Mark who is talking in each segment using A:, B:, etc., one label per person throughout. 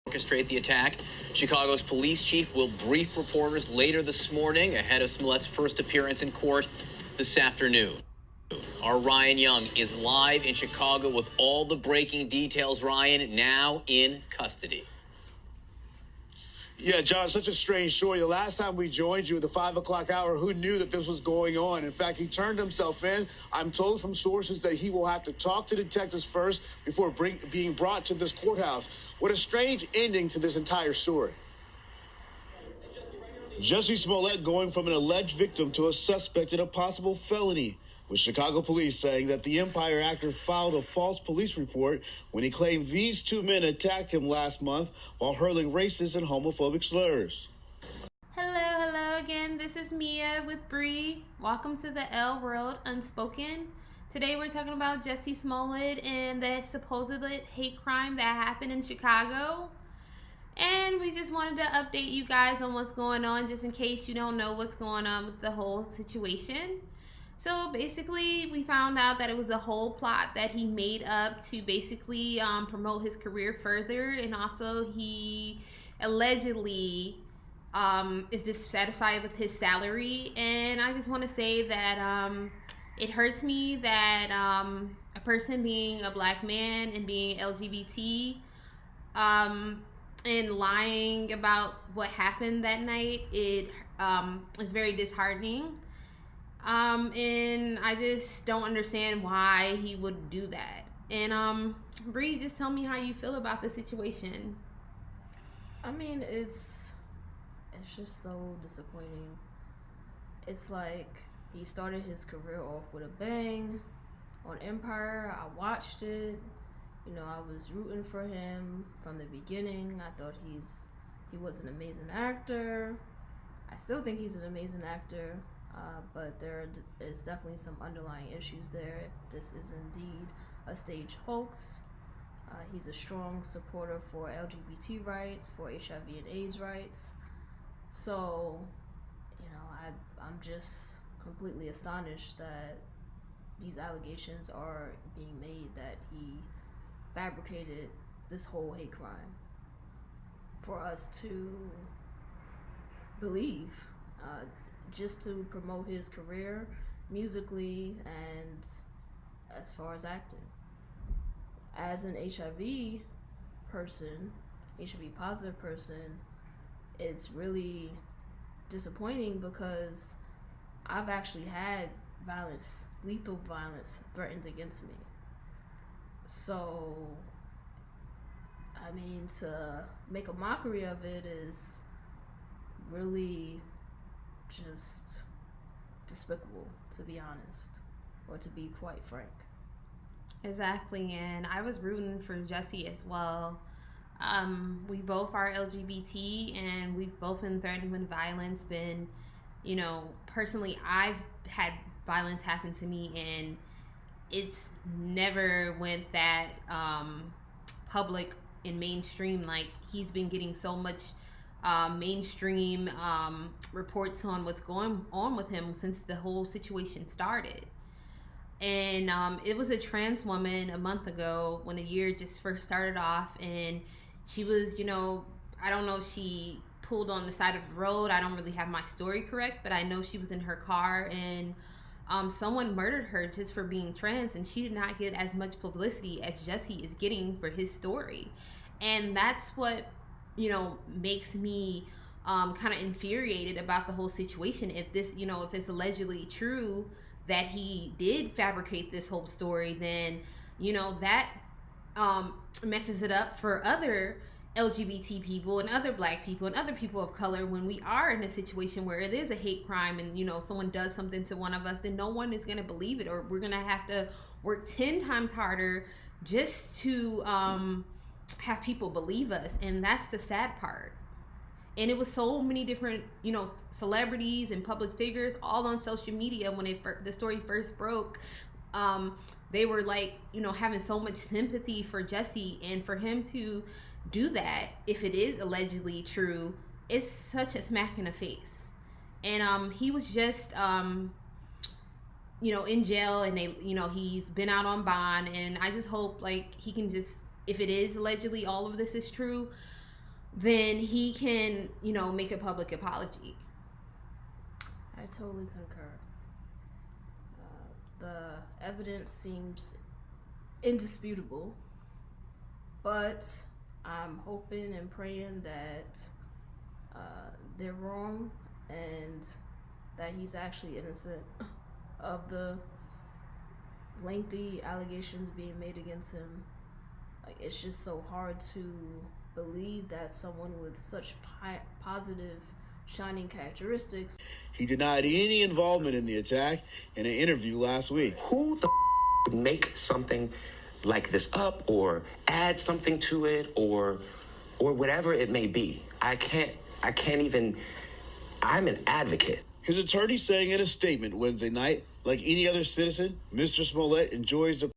A: orchestrate the attack. Chicago's police chief will brief reporters later this morning ahead of Smollett's first appearance in court this afternoon. Our Ryan Young is live in Chicago with all the breaking details. Ryan, now in custody.
B: Yeah, John, such a strange story. The last time we joined you at the 5 o'clock hour, who knew that this was going on? In fact, he turned himself in. I'm told from sources that he will have to talk to detectives first before being brought to this courthouse. What a strange ending to this entire story. Jussie Smollett going from an alleged victim to a suspect in a possible felony, with Chicago police saying that the Empire actor filed a false police report when he claimed these two men attacked him last month while hurling racist and homophobic slurs.
C: Hello again. This is Mia with Bri. Welcome to the LWorld Unspoken. Today we're talking about Jussie Smollett and the supposed hate crime that happened in Chicago. And we just wanted to update you guys on what's going on, just in case you don't know what's going on with the whole situation. So basically, we found out that it was a whole plot that he made up to basically promote his career further. And also, he allegedly is dissatisfied with his salary. And I just want to say that it hurts me that a person being a black man and being LGBT and lying about what happened that night, it is very disheartening. And I just don't understand why he would do that. And Bree, just tell me how you feel about the situation.
D: I mean, it's just so disappointing. It's like he started his career off with a bang on Empire. I watched it. You know, I was rooting for him from the beginning. I thought he was an amazing actor. I still think he's an amazing actor. But there is definitely some underlying issues there if this is indeed a stage hoax. He's a strong supporter for LGBT rights, for HIV and AIDS rights. So, you know, I'm just completely astonished that these allegations are being made that he fabricated this whole hate crime for us to believe. Just to promote his career musically and as far as acting. As an HIV person, HIV positive person, it's really disappointing because I've actually had violence, lethal violence, threatened against me. So, I mean, to make a mockery of it is really just despicable, to be honest, or to be quite frank.
C: Exactly, and I was rooting for Jussie as well. We both are LGBT, and we've both been threatened with violence. You know, personally, I've had violence happen to me, and it's never went that public and mainstream. Like, he's been getting so much mainstream reports on what's going on with him since the whole situation started. And it was a trans woman a month ago when the year just first started off, and she was, you know, I don't know if she pulled on the side of the road. I don't really have my story correct, but I know she was in her car and someone murdered her just for being trans, and she did not get as much publicity as Jussie is getting for his story. And that's what, you know, makes me kind of infuriated about the whole situation. If this, you know, if it's allegedly true that he did fabricate this whole story, then, you know, that messes it up for other LGBT people and other black people and other people of color. When we are in a situation where it is a hate crime and, you know, someone does something to one of us, then no one is going to believe it, or we're going to have to work 10 times harder just to have people believe us. And that's the sad part. And it was so many different, you know, celebrities and public figures all on social media when the story first broke. They were like, you know, having so much sympathy for Jussie, and for him to do that, if it is allegedly true, it's such a smack in the face. And he was just you know, in jail, and they, you know, he's been out on bond, and I just hope, like, he can just, if it is allegedly all of this is true, then he can, you know, make a public apology.
D: I totally concur. The evidence seems indisputable, but I'm hoping and praying that they're wrong and that he's actually innocent of the lengthy allegations being made against him. Like, it's just so hard to believe that someone with such positive, shining characteristics.
B: He denied any involvement in the attack in an interview last week.
E: Who the would make something like this up or add something to it or whatever it may be? I can't even. I'm an advocate.
B: His attorney saying in a statement Wednesday night, like any other citizen, Mr. Smollet enjoys the...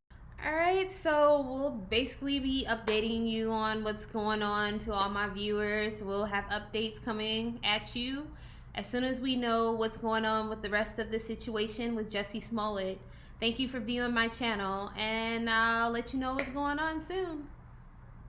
C: All right, so we'll basically be updating you on what's going on to all my viewers. We'll have updates coming at you as soon as we know what's going on with the rest of the situation with Jussie Smollett. Thank you for viewing my channel, and I'll let you know what's going on soon.